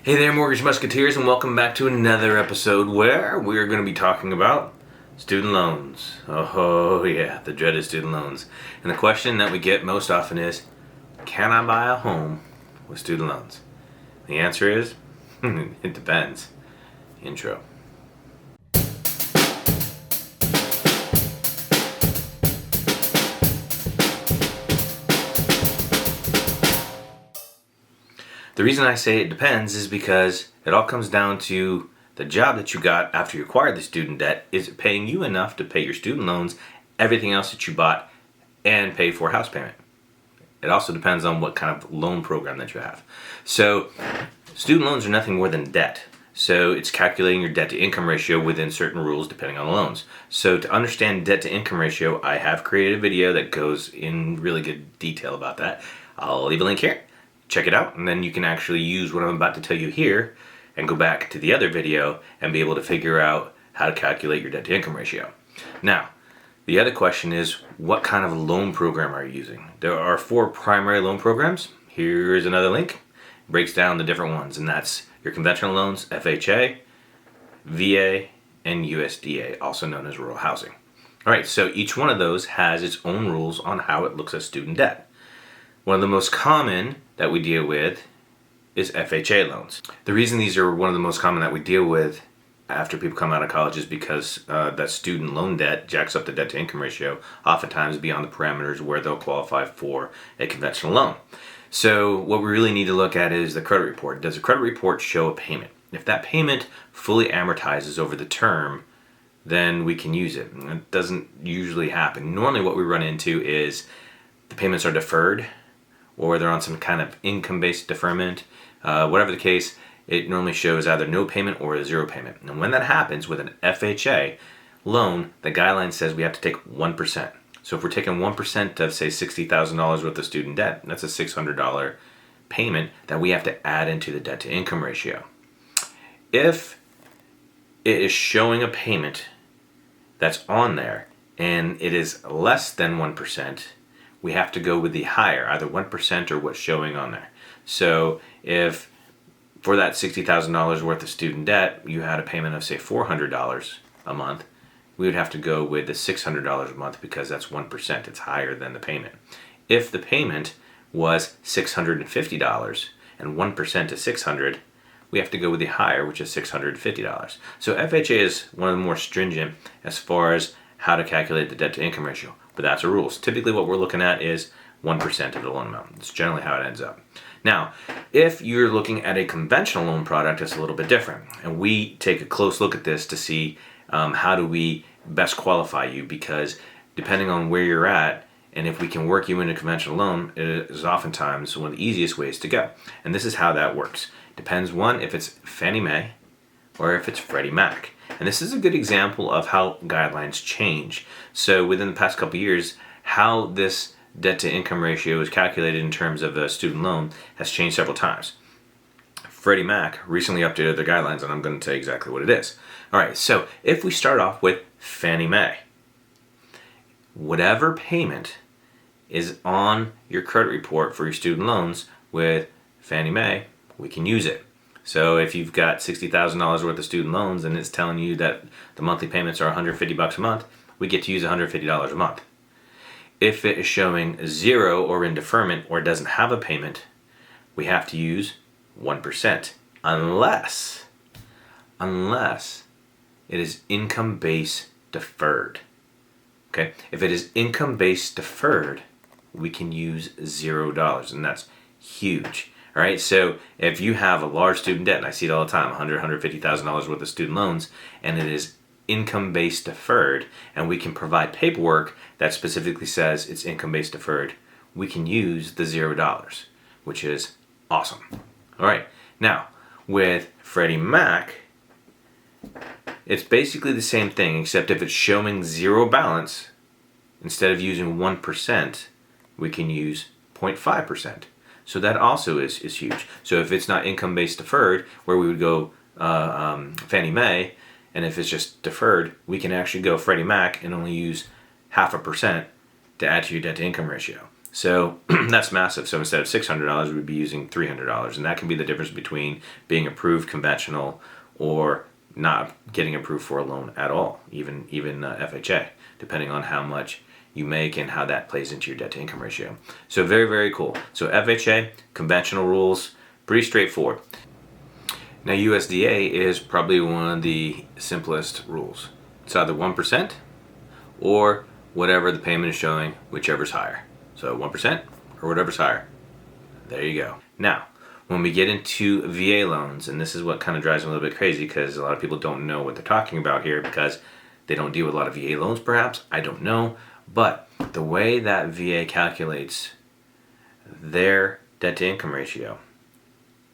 Hey there, Mortgage Musketeers, and welcome back to another episode where we're going to be talking about student loans. Oh yeah, the dreaded student loans. And the question that we get most often is, can I buy a home with student loans? The answer is, it depends. Intro. The reason I say it depends is because it all comes down to the job that you got after you acquired the student debt. Is it paying you enough to pay your student loans, everything else that you bought, and pay for a house payment? It also depends on what kind of loan program that you have. So student loans are nothing more than debt. So it's calculating your debt to income ratio within certain rules depending on the loans. So to understand debt to income ratio, I have created a video that goes in really good detail about that. I'll leave a link here. Check it out, and then you can actually use what I'm about to tell you here and go back to the other video and be able to figure out how to calculate your debt to income ratio. Now, the other question is, what kind of loan program are you using? There are 4 primary loan programs. Here's another link. It breaks down the different ones, and that's your conventional loans, FHA, VA, and USDA, also known as rural housing. All right, so each one of those has its own rules on how it looks at student debt. One of the most common that we deal with is FHA loans. The reason these are one of the most common that we deal with after people come out of college is because that student loan debt jacks up the debt to income ratio, oftentimes beyond the parameters where they'll qualify for a conventional loan. So what we really need to look at is the credit report. Does the credit report show a payment? If that payment fully amortizes over the term, then we can use it. And it doesn't usually happen. Normally what we run into is the payments are deferred, or they're on some kind of income-based deferment. Whatever the case, it normally shows either no payment or a 0 payment. And when that happens with an FHA loan, the guideline says we have to take 1%. So if we're taking 1% of, say, $60,000 worth of student debt, that's a $600 payment that we have to add into the debt to income ratio. If it is showing a payment that's on there and it is less than 1%, we have to go with the higher, either 1% or what's showing on there. So if for that $60,000 worth of student debt, you had a payment of, say, $400 a month, we would have to go with the $600 a month because that's 1%. It's higher than the payment. If the payment was $650 and 1% is $600, we have to go with the higher, which is $650. So FHA is one of the more stringent as far as how to calculate the debt to income ratio. But that's the rules. Typically what we're looking at is 1% of the loan amount. It's generally how it ends up. Now, if you're looking at a conventional loan product, it's a little bit different. And we take a close look at this to see how do we best qualify you, because depending on where you're at and if we can work you in a conventional loan, it is oftentimes one of the easiest ways to go. And this is how that works. Depends, one, if it's Fannie Mae or if it's Freddie Mac. And this is a good example of how guidelines change. So within the past couple of years, how this debt to income ratio is calculated in terms of a student loan has changed several times. Freddie Mac recently updated their guidelines, and I'm going to tell you exactly what it is. All right, so if we start off with Fannie Mae, whatever payment is on your credit report for your student loans with Fannie Mae, we can use it. So if you've got $60,000 worth of student loans and it's telling you that the monthly payments are $150 a month, we get to use $150 a month. If it is showing 0 or in deferment or doesn't have a payment, we have to use 1%, unless it is income-based deferred. Okay? If it is income-based deferred, we can use $0, and that's huge. All right, so if you have a large student debt, and I see it all the time, $150,000 worth of student loans, and it is income-based deferred, and we can provide paperwork that specifically says it's income-based deferred, we can use the $0, which is awesome. All right, now with Freddie Mac, it's basically the same thing, except if it's showing 0 balance, instead of using 1%, we can use 0.5%. So that also is huge. So if it's not income-based deferred, where we would go Fannie Mae, and if it's just deferred, we can actually go Freddie Mac and only use 0.5% to add to your debt to income ratio. So that's massive. So instead of $600, we'd be using $300. And that can be the difference between being approved conventional or not getting approved for a loan at all, even FHA, depending on how much you make and how that plays into your debt to income ratio. So very, very cool. So FHA, conventional rules, pretty straightforward. Now USDA is probably one of the simplest rules. It's either 1% or whatever the payment is showing, whichever's higher. So 1% or whatever's higher. There you go. Now, when we get into VA loans, and this is what kind of drives me a little bit crazy because a lot of people don't know what they're talking about here because they don't deal with a lot of VA loans perhaps. I don't know. But the way that VA calculates their debt to income ratio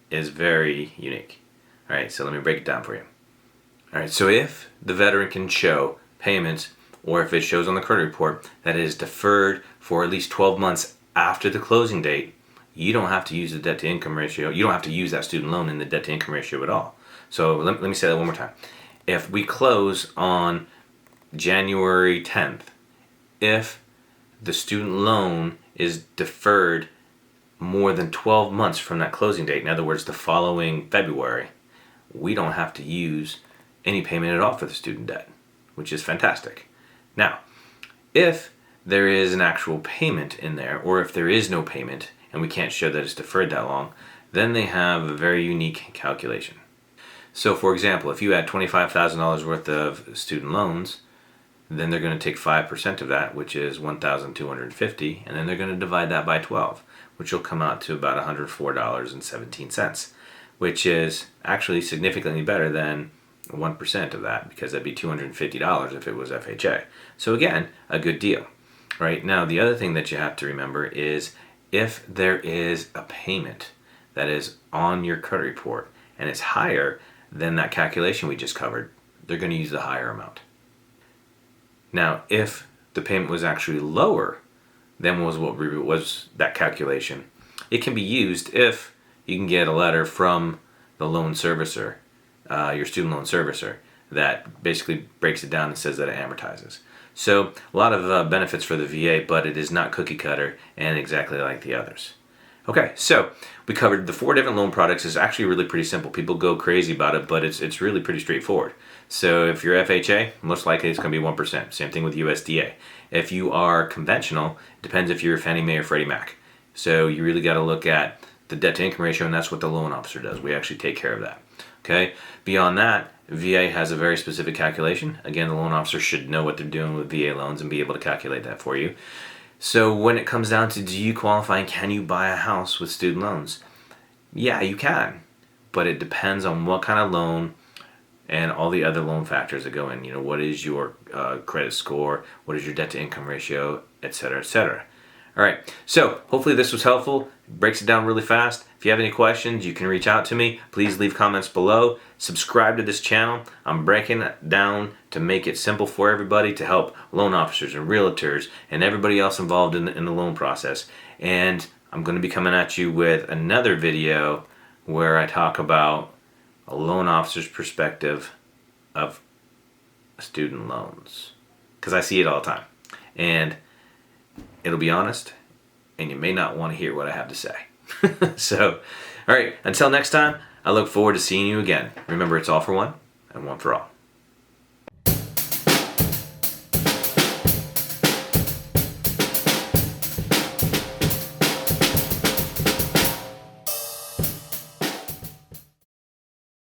is very unique. All right, so let me break it down for you. All right, so if the veteran can show payments, or if it shows on the credit report that it is deferred for at least 12 months after the closing date, you don't have to use the debt to income ratio. You don't have to use that student loan in the debt to income ratio at all. So let me say that one more time. If we close on January 10th, if the student loan is deferred more than 12 months from that closing date, in other words, the following February, we don't have to use any payment at all for the student debt, which is fantastic. Now, if there is an actual payment in there, or if there is no payment and we can't show that it's deferred that long, then they have a very unique calculation. So for example, if you had $25,000 worth of student loans, then they're going to take 5% of that, which is $1,250, and then they're going to divide that by 12, which will come out to about $104.17, which is actually significantly better than 1% of that, because that'd be $250 if it was FHA. So again, a good deal. Right now, the other thing that you have to remember is if there is a payment that is on your credit report and it's higher than that calculation we just covered, they're going to use the higher amount. Now, if the payment was actually lower than was that calculation, it can be used if you can get a letter from the loan servicer, your student loan servicer, that basically breaks it down and says that it amortizes. So a lot of benefits for the VA, but it is not cookie cutter and exactly like the others. Okay, so we covered the 4 different loan products. It's actually really pretty simple. People go crazy about it, but it's really pretty straightforward. So if you're FHA, most likely it's going to be 1%. Same thing with USDA. If you are conventional, it depends if you're Fannie Mae or Freddie Mac. So you really got to look at the debt to income ratio, and that's what the loan officer does. We actually take care of that. Okay. Beyond that, VA has a very specific calculation. Again, the loan officer should know what they're doing with VA loans and be able to calculate that for you. So when it comes down to do you qualify and can you buy a house with student loans? Yeah, you can, but it depends on what kind of loan and all the other loan factors that go in. You know, what is your credit score? What is your debt to income ratio, et cetera, et cetera. All right, so hopefully this was helpful. It breaks it down really fast. If you have any questions, you can reach out to me. Please leave comments below. Subscribe to this channel. I'm breaking it down to make it simple for everybody to help loan officers and realtors and everybody else involved in the loan process. And I'm going to be coming at you with another video where I talk about a loan officer's perspective of student loans, because I see it all the time. And it'll be honest, and you may not want to hear what I have to say. So, all right, until next time, I look forward to seeing you again. Remember, it's all for one and one for all.